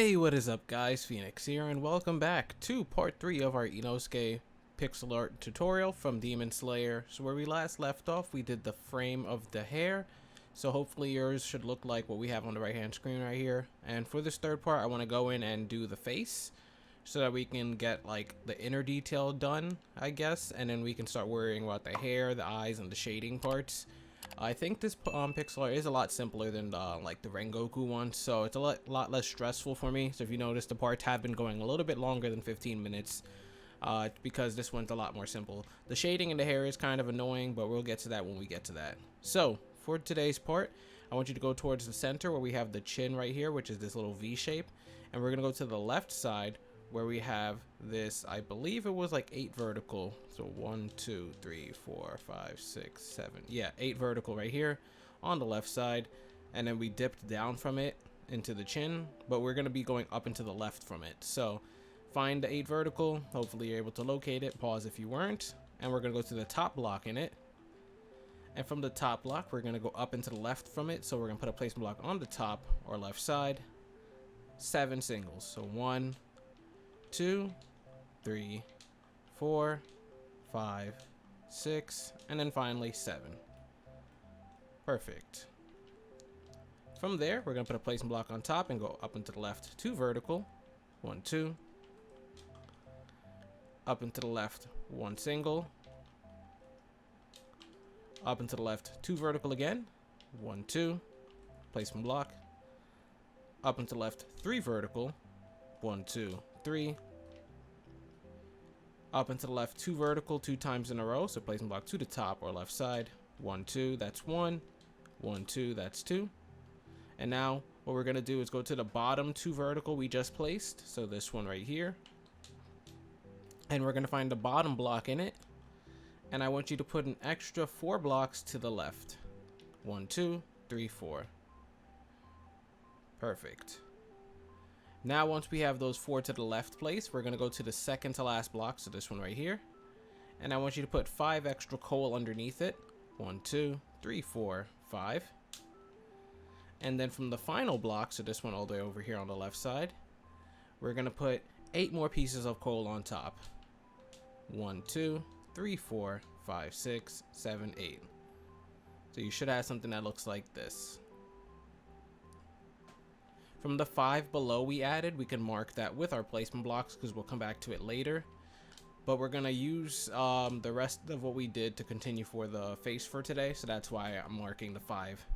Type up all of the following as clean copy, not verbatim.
Hey, what is up guys, Phoenix here, and welcome back to part 3 of our Inosuke pixel art tutorial from Demon Slayer. So where we last left off, we did the frame of the hair, so hopefully yours should look like what we have on the right hand screen right here. And for this third part, I want to go in and do the face, so that we can get like the inner detail done, I guess, and then we can start worrying about the hair, the eyes, and the shading parts. I think this pixel art is a lot simpler than like the Rengoku one, so it's a lot less stressful for me. So if you notice, the parts have been going a little bit longer than 15 minutes because this one's a lot more simple. The shading in the hair is kind of annoying, but we'll get to that when we get to that. So for today's part, I want you to go towards the center where we have the chin right here, which is this little V shape, and we're gonna go to the left side where we have this, I believe it was like 8 vertical. So 1, 2, 3, 4, 5, 6, 7. Yeah, 8 vertical right here on the left side. And then we dipped down from it into the chin, but we're going to be going up into the left from it. So find the 8 vertical. Hopefully you're able to locate it. Pause if you weren't. And we're going to go to the top block in it. And from the top block, we're going to go up into the left from it. So we're going to put a placement block on the top or left side. 7 singles. So 1, 2, 3, 4, 5, 6, and then finally 7. Perfect. From there, we're going to put a placement block on top and go up into the left 2 vertical. 1, 2. Up into the left 1 single. Up into the left 2 vertical again. 1, 2. Placement block. Up into the left 3 vertical. 1, 2, 3. Up into the left 2 vertical 2 times in a row, so placement block to the top or left side. 1, 2, that's 1. 1, 2, that's 2. And now what we're going to do is go to the bottom 2 vertical we just placed, so this one right here. And we're going to find the bottom block in it. And I want you to put an extra 4 blocks to the left. 1, 2, 3, 4. Perfect. Now once we have those 4 to the left place, we're going to go to the second to last block, so this one right here. And I want you to put 5 extra coal underneath it. 1, 2, 3, 4, 5. And then from the final block, so this one all the way over here on the left side, we're going to put 8 more pieces of coal on top. 1, 2, 3, 4, 5, 6, 7, 8. So you should have something that looks like this. From the 5 below we added, we can mark that with our placement blocks because we'll come back to it later. But we're going to use the rest of what we did to continue for the face for today, so that's why I'm marking the 5.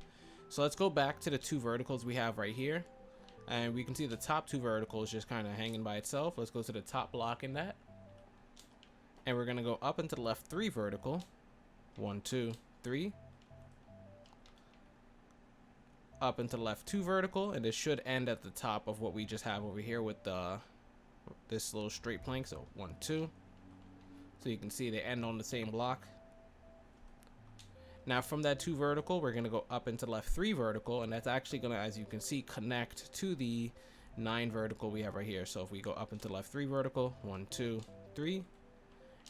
So let's go back to the 2 verticals we have right here. And we can see the top 2 verticals just kind of hanging by itself. Let's go to the top block in that. And we're going to go up into the left 3 vertical. 1, 2, 3. Up into the left 2 vertical, and it should end at the top of what we just have over here with this little straight plank. So 1, 2. So you can see they end on the same block. Now from that 2 vertical, we're going to go up into the left 3 vertical, and that's actually going to, as you can see, connect to the 9 vertical we have right here. So if we go up into the left 3 vertical, 1, 2, 3,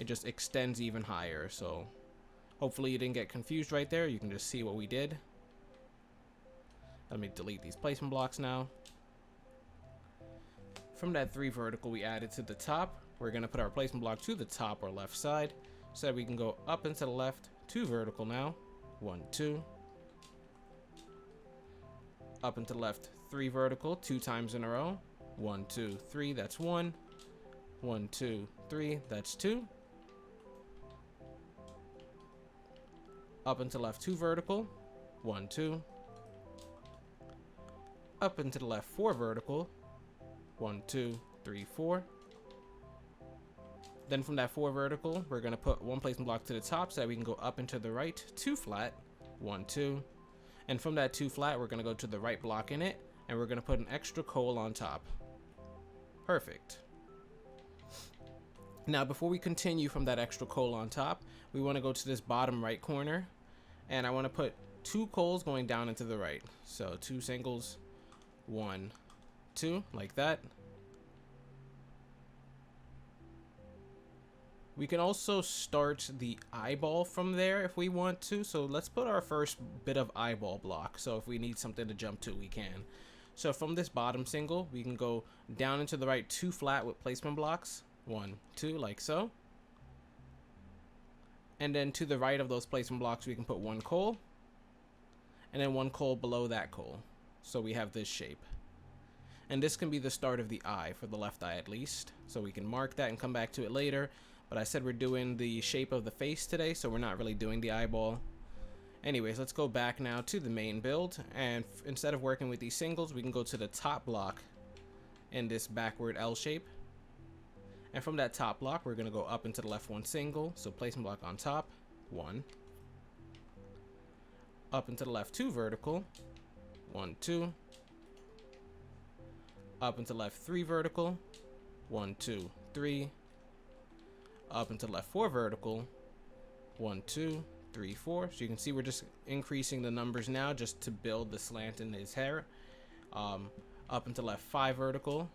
it just extends even higher. So hopefully you didn't get confused right there. You can just see what we did. Let me delete these placement blocks now. From that 3 vertical we added to the top, we're going to put our placement block to the top or left side so that we can go up into the left 2 vertical now. 1, 2. Up into the left 3 vertical 2 times in a row. 1, 2, 3, that's 1. 1, 2, 3, that's 2. Up into left 2 vertical. 1, 2. Up into the left 4 vertical. 1, 2, 3, 4. Then from that 4 vertical, we're going to put 1 placement block to the top so that we can go up into the right 2 flat. 1, 2. And from that 2 flat, we're going to go to the right block in it, and we're going to put an extra coal on top. Perfect. Now before we continue from that extra coal on top, we want to go to this bottom right corner, and I want to put 2 coals going down into the right. So 2 singles. 1, 2, like that. We can also start the eyeball from there if we want to. So let's put our first bit of eyeball block. So if we need something to jump to, we can. So from this bottom single, we can go down and to the right 2 flat with placement blocks. 1, 2, like so. And then to the right of those placement blocks, we can put 1 coal. And then 1 coal below that coal. So we have this shape. And this can be the start of the eye, for the left eye at least. So we can mark that and come back to it later. But I said we're doing the shape of the face today, so we're not really doing the eyeball. Anyways, let's go back now to the main build. And instead of working with these singles, we can go to the top block in this backward L shape. And from that top block, we're going to go up into the left 1 single. So placement block on top, 1. Up into the left 2 vertical, 1, 2. Up into left 3 vertical, 1, 2, 3. Up into left 4 vertical, 1, 2, 3, 4. So you can see we're just increasing the numbers now just to build the slant in his hair. Up into left 5 vertical,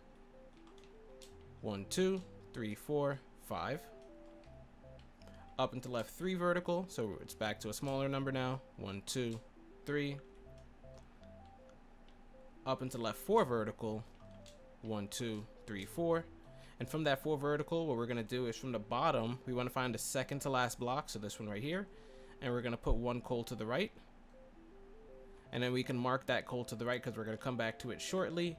1, 2, 3, 4, 5. Up into left 3 vertical, so it's back to a smaller number now. 1, 2, 3. Up into left 4 vertical, 1, 2, 3, 4. And from that 4 vertical, what we're going to do is from the bottom, we want to find the second to last block, so this one right here. And we're going to put 1 coal to the right. And then we can mark that coal to the right because we're going to come back to it shortly.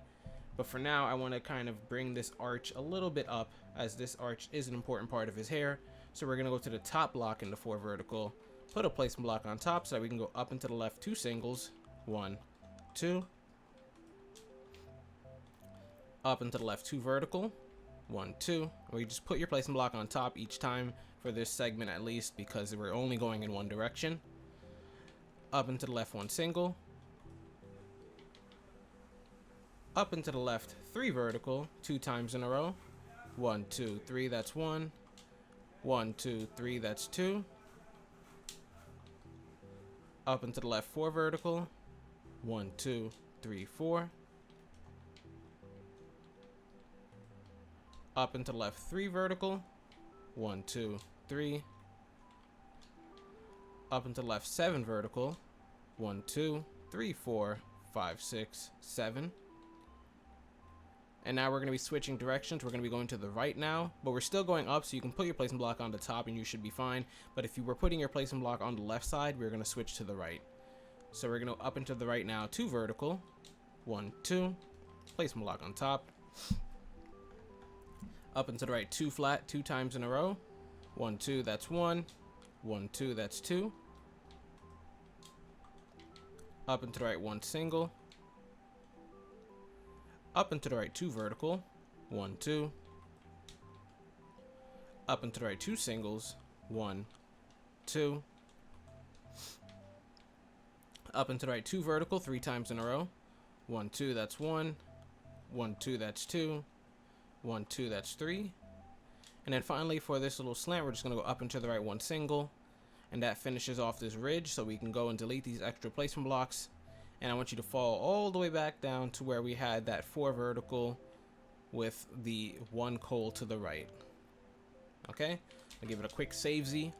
But for now, I want to kind of bring this arch a little bit up, as this arch is an important part of his hair. So we're going to go to the top block in the 4 vertical, put a placement block on top so that we can go up into the left 2 singles. 1, 2. Up into the left 2 vertical. 1, 2. Or you just put your placement block on top each time for this segment at least, because we're only going in one direction. Up into the left 1 single. Up into the left 3 vertical 2 times in a row. 1, 2, 3, that's 1. 1, 2, 3, that's 2. Up into the left 4 vertical. 1, 2, 3, 4. Up into the left 3 vertical. 1, 2, 3. Up into the left 7 vertical. 1, 2, 3, 4, 5, 6, 7. And now we're going to be switching directions. We're going to be going to the right now, but we're still going up, so you can put your placement block on the top and you should be fine. But if you were putting your placement block on the left side, we're going to switch to the right. So we're going to up into the right now, 2 vertical. 1, 2. Placement block on top. Up into the right 2 flat 2 times in a row. 1, 2, that's 1. 1, 2, that's 2. Up into the right 1 single. Up into the right 2 vertical. 1, 2. Up into the right 2 singles. 1, 2. Up into the right 2 vertical 3 times in a row. 1, 2, that's 1. 1, 2, that's 2. 1, 2, that's 3. And then finally for this little slant, we're just going to go up into the right 1 single. And that finishes off this ridge, so we can go and delete these extra placement blocks. And I want you to fall all the way back down to where we had that 4 vertical with the 1 coal to the right. Okay, I'll give it a quick save Z.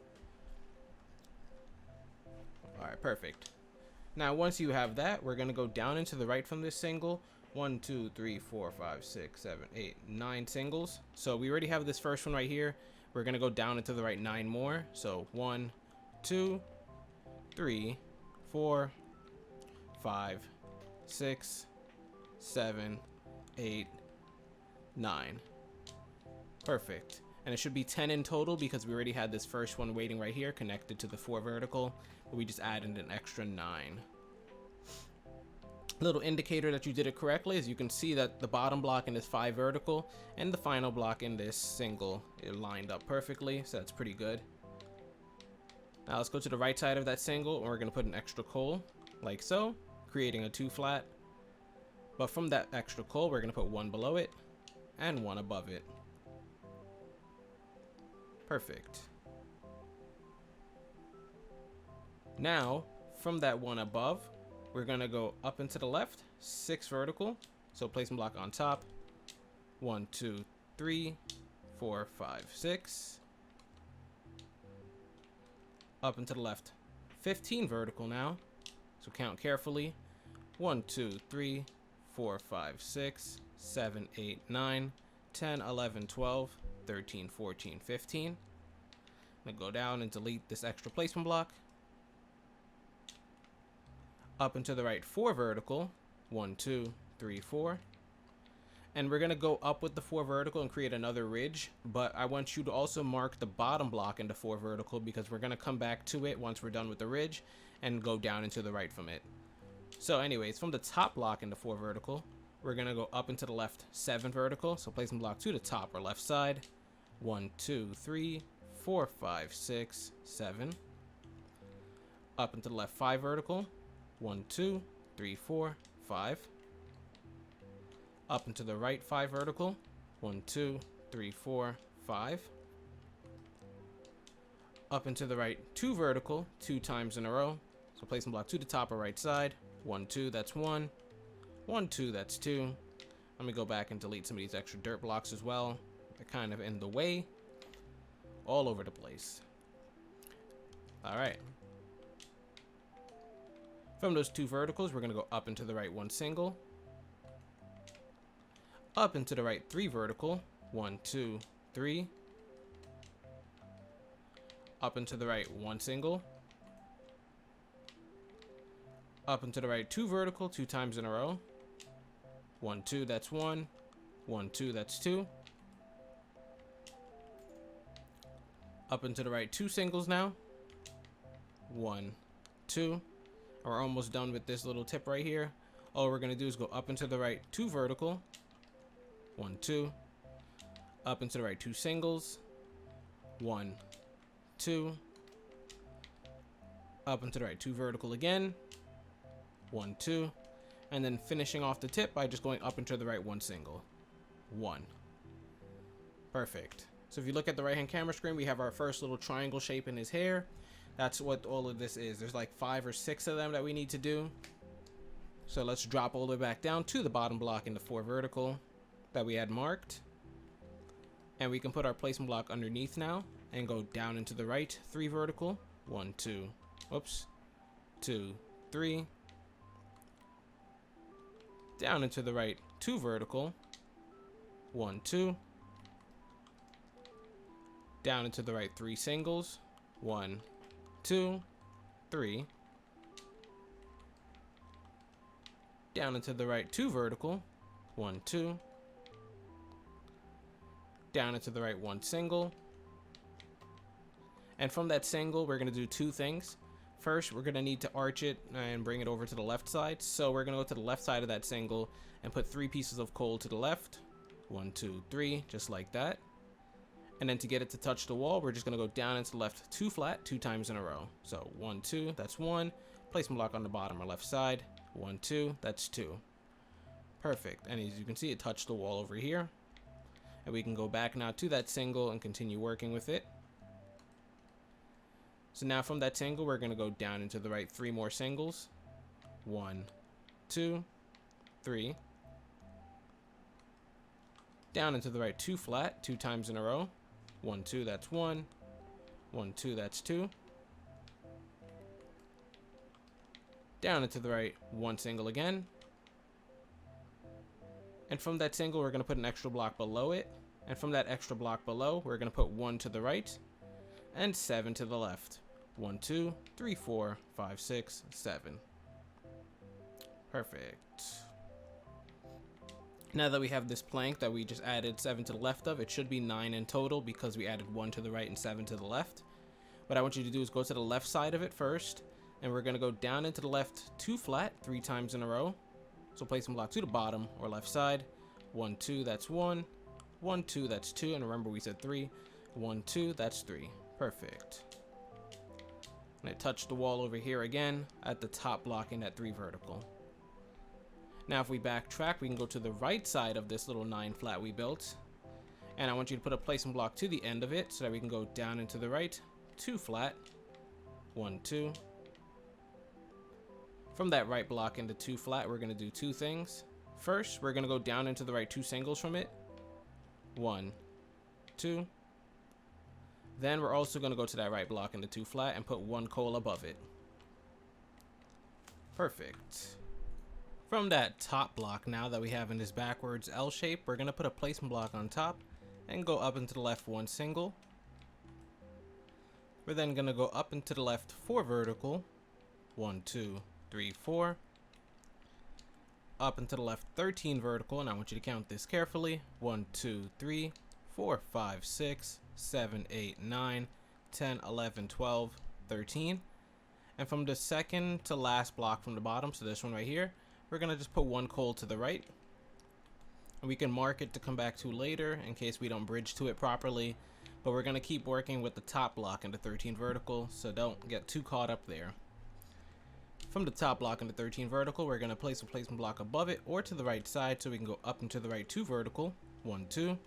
Alright, perfect. Now once you have that, we're going to go down into the right from this single. 1, 2, 3, 4, 5, 6, 7, 8, 9 singles. So we already have this first one right here. We're going to go down into the right 9 more. So 1, 2, 3, 4, 5, 6, 7, 8, 9. Perfect. And it should be 10 in total because we already had this first one waiting right here connected to the 4 vertical, but we just added an extra 9. Little indicator that you did it correctly is you can see that the bottom block in this 5 vertical and the final block in this single is lined up perfectly, so that's pretty good. Now let's go to the right side of that single, and we're going to put an extra coal like so, creating a 2 flat. But from that extra coal, we're going to put 1 below it and 1 above it. Perfect. Now from that 1 above, we're going to go up into the left 6 vertical, so placement block on top. 1, 2, 3, 4, 5, 6. Up into the left 15 vertical now, so count carefully. 1, 2, 3, 4, 5, 6, 7, 8, 9, 10, 11, 12, 13, 14, 15. I'm going to go down and delete this extra placement block. Up and to the right 4 vertical. 1, 2, 3, 4. And we're going to go up with the 4 vertical and create another ridge. But I want you to also mark the bottom block into 4 vertical, because we're going to come back to it once we're done with the ridge and go down and to the right from it. So anyways, from the top block into 4 vertical, we're going to go up and to the left 7 vertical. So placement block to the top or left side. 1, 2, 3, 4, 5, 6, 7. Up and to the left 5 vertical. 1, 2, 3, 4, 5. Up and to the right 5 vertical. 1, 2, 3, 4, 5. Up and to the right 2 vertical 2 times in a row. So placement block to the top or right side. 1, 2, that's 1. 1, 2, that's 2. Let me go back and delete some of these extra dirt blocks as well. They're kind of in the way. All over the place. Alright. From those 2 verticals, we're going to go up and to the right 1 single. Up and to the right 3 vertical. 1, 2, 3. Up and to the right 1 single. Up and to the right 2 vertical 2 times in a row. 1, 2, that's 1. 1, 2, that's 2. Up and to the right 2 singles now. 1, 2. And we're almost done with this little tip right here. All we're going to do is go up and to the right 2 vertical. 1, 2. Up and to the right 2 singles. 1, 2. Up and to the right 2 vertical again. 1, 2. And then finishing off the tip by just going up and to the right 1 single. 1. Perfect. So if you look at the right hand camera screen, we have our first little triangle shape in his hair. That's what all of this is. There's like 5 or 6 of them that we need to do. So let's drop all the way back down to the bottom block in the 4 vertical that we had marked. And we can put our placement block underneath now and go down into the right 3 vertical. 1, 2, oops, 2, 3. Down into the right 2 vertical. 1, 2. Down into the right 3 singles. 1, 2, 3. Down into the right 2 vertical. 1, 2. Down into the right 1 single. And from that single, we're going to do 2 things. First, we're going to need to arch it and bring it over to the left side. So we're going to go to the left side of that single and put 3 pieces of coal to the left. 1, 2, 3, just like that. And then to get it to touch the wall, we're just going to go down into the left 2 flat 2 times in a row. So 1, 2, that's 1. Placement block on the bottom or left side. 1, 2, that's 2. Perfect. And as you can see, it touched the wall over here. And we can go back now to that single and continue working with it. So now from that single, we're going to go down into the right 3 more singles. 1, 2, 3. Down into the right 2 flat 2 times in a row. 1, 2, that's 1. 1, 2, that's 2. Down into the right 1 single again. And from that single, we're going to put an extra block below it. And from that extra block below, we're going to put 1 to the right and 7 to the left. 1, 2, 3, 4, 5, 6, 7. Perfect. Now that we have this plank that we just added 7 to the left of, it should be 9 in total because we added 1 to the right and 7 to the left. What I want you to do is go to the left side of it first, and we're going to go down into the left 2 flat 3 times in a row. So placement block to the bottom or left side. 1, 2, that's 1. 1, 2, that's 2. And remember we said 3. 1, 2, that's 3. Perfect. And I touched the wall over here again at the top block in that 3 vertical. Now if we backtrack, we can go to the right side of this little 9 flat we built. And I want you to put a placement block to the end of it so that we can go down into the right 2 flat. 1, 2. From that right block into 2 flat, we're going to do 2 things. First, we're going to go down into the right 2 singles from it. 1, 2. Then we're also going to go to that right block into 2 flat and put 1 coal above it. Perfect. From that top block now that we have in this backwards L shape, we're going to put a placement block on top and go up and to the left 1 single. We're then going to go up and to the left 4 vertical. 1, 2, 3, 4. Up and to the left 13 vertical, and I want you to count this carefully. 1, 2, 3, 4, 5, 6, 7, 8, 9, 10, 11, 12, 13. And from the second to last block from the bottom, so this one right here, we're going to just put 1 coal to the right. And we can mark it to come back to later in case we don't bridge to it properly. But we're going to keep working with the top block in the 13 vertical, so don't get too caught up there. From the top block in the 13 vertical, we're going to place a placement block above it or to the right side so we can go up and to the right 2 vertical. 1, 2.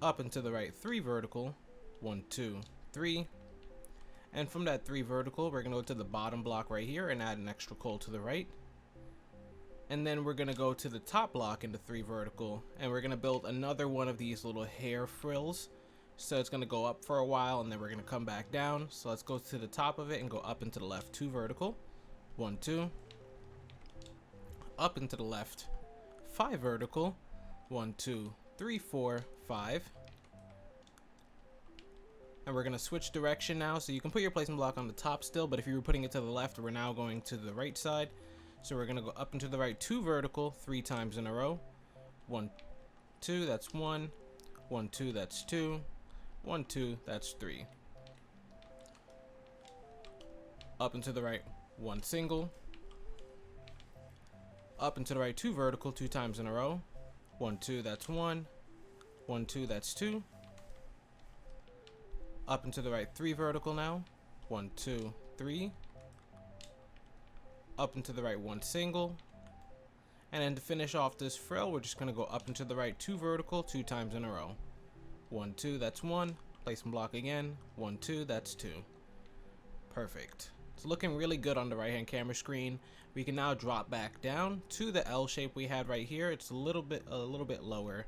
Up and to the right 3 vertical. 1, 2, 3. And from that 3 vertical, we're going to go to the bottom block right here and add an extra coal to the right. And then we're going to go to the top block in the 3 vertical, and we're going to build another one of these little hair frills. So it's going to go up for a while, and then we're going to come back down. So let's go to the top of it and go up into the left 2 vertical. 1, 2. Up into the left 5 vertical. 1, 2, 3, 4, 5. And we're going to switch direction now. So you can put your placement block on the top still, but if you were putting it to the left, we're now going to the right side. So we're going to go up into the right 2 vertical 3 times in a row. 1, 2, that's 1. 1, 2, that's 2. 1, 2, that's 3. Up and to the right 1 single. Up and to the right 2 vertical 2 times in a row. 1, 2, that's 1. 1, 2, that's 2. Up and to the right 3 vertical now. 1, 2, 3. Up and to the right 1 single. And then to finish off this frill, we're just going to go up and to the right 2 vertical 2 times in a row. 1, 2, that's 1. Placement block again. 1, 2, that's 2. Perfect. It's looking really good on the right hand camera screen. We can now drop back down to the L shape we had right here. It's a little bit lower,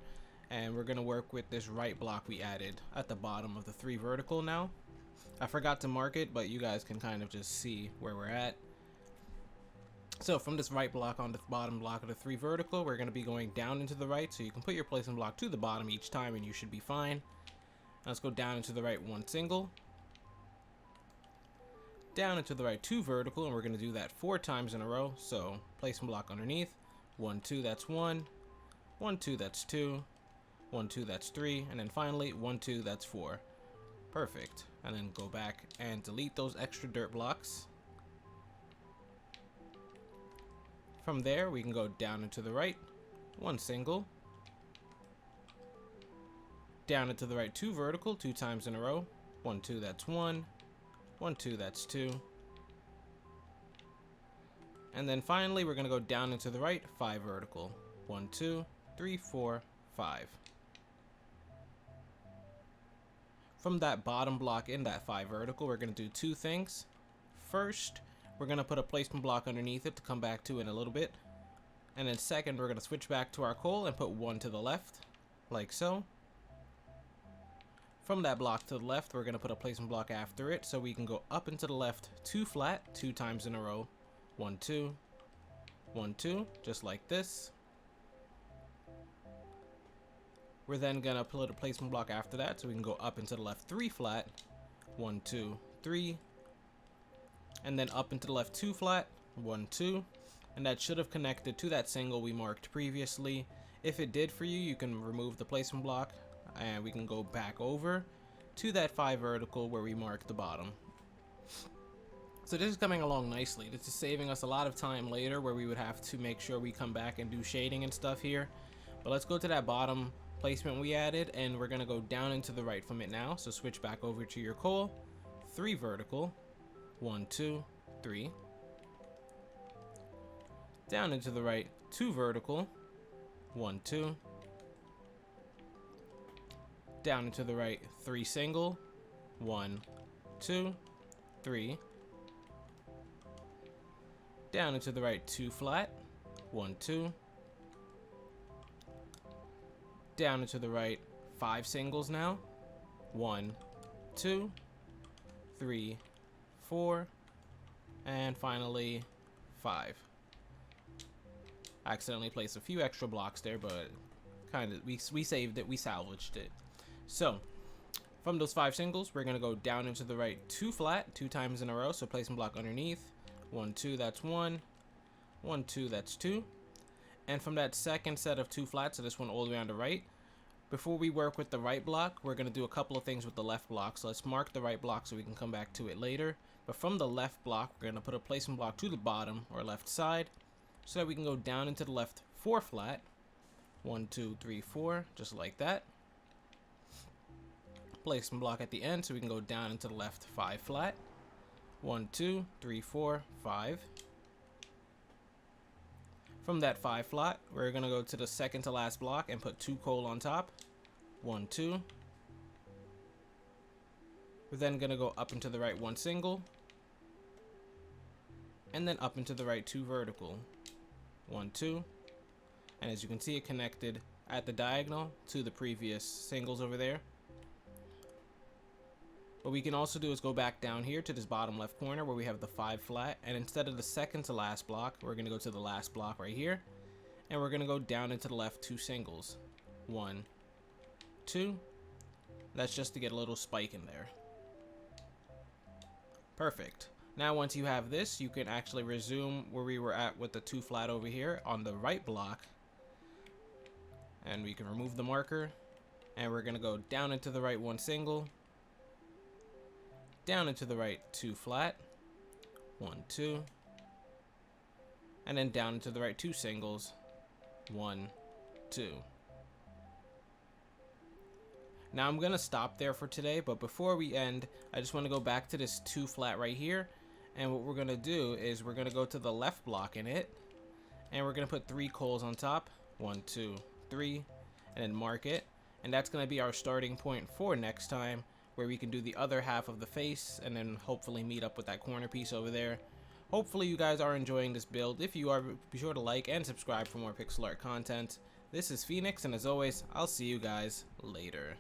and we're going to work with this right block we added at the bottom of the 3 vertical now. I forgot to mark it, but you guys can kind of just see where we're at. So from this right block on the bottom block of the 3 vertical, we're going to be going down into the right. So you can put your placement block to the bottom each time and you should be fine. Let's go down into the right 1 single. Down into the right 2 vertical, and we're going to do that 4 times in a row. So placement block underneath. 1, 2, that's 1. 1, 2, that's 2. 1, 2, that's 3. And then finally 1, 2, that's 4. Perfect. And then go back and delete those extra dirt blocks. From there, we can go down and to the right, 1 single. Down and to the right 2 vertical 2 times in a row. 1, 2, that's 1. 1, 2, that's 2. And then finally, we're going to go down and to the right 5 vertical. 1, 2, 3, 4, 5. From that bottom block in that 5 vertical, we're going to do 2 things. First, we're going to put a placement block underneath it to come back to in a little bit. And then second, we're going to switch back to our coal and put 1 to the left, like so. From that block to the left, we're going to put a placement block after it so we can go up and to the left 2 flat 2 times in a row. 1, 2, 1, 2, just like this. We're then going to put a placement block after that so we can go up and to the left 3 flat. 1, 2, 3. And then up into the left 2 flat, 1, 2, and that should have connected to that single we marked previously. If it did for you, you can remove the placement block and we can go back over to that 5 vertical where we marked the bottom. So this is coming along nicely. This is saving us a lot of time later where we would have to make sure we come back and do shading and stuff here. But let's go to that bottom placement we added, and we're going to go down into the right from it now. So switch back over to your coal, 3 vertical. 1, 2, 3. Down into the right 2 vertical. 1, 2. Down into the right 3 single. 1, 2, 3. Down into the right 2 flat. 1, 2. Down into the right 5 singles now. 1, 2, 3, 4, and finally 5. I accidentally placed a few extra blocks there, but kind of we saved it, we salvaged it. So from those 5 singles, we're gonna go down into the right 2 flat 2 times in a row. So placing block underneath, 1 2, that's 1, 1 2, that's 2. And from that second set of 2 flats, so this one all the way on the right, before we work with the right block, we're going to do a couple of things with the left block. So let's mark the right block so we can come back to it later. But from the left block, we're going to put a placement block to the bottom or left side so that we can go down into the left 4 flat. 1 2 3 4, just like that. Placement block at the end so we can go down into the left 5 flat. 1 2 3 4 5. From that 5 flat, we're going to go to the second to last block and put 2 coal on top. 1 2. We're then going to go up into the right 1 single. And then up into the right 2 vertical. 1 2. And as you can see, it connected at the diagonal to the previous singles over there. What we can also do is go back down here to this bottom left corner where we have the 5 flat, and instead of the second to last block, we're going to go to the last block right here, and we're going to go down into the left 2 singles. 1 2. That's just to get a little spike in there. Perfect. Now once you have this, you can actually resume where we were at with the 2 flat over here on the right block, and we can remove the marker, and we're going to go down into the right 1 single, down into the right 2 flat, 1 2, and then down into the right 2 singles, 1 2. Now I'm gonna stop there for today, but before we end, I just want to go back to this 2 flat right here, and what we're gonna do is we're gonna go to the left block in it, and we're gonna put 3 coals on top, 1 2 3, and then mark it, and that's gonna be our starting point for next time, where we can do the other half of the face and then hopefully meet up with that corner piece over there. Hopefully you guys are enjoying this build. If you are, be sure to like and subscribe for more pixel art content. This is Phoenix, and as always, I'll see you guys later.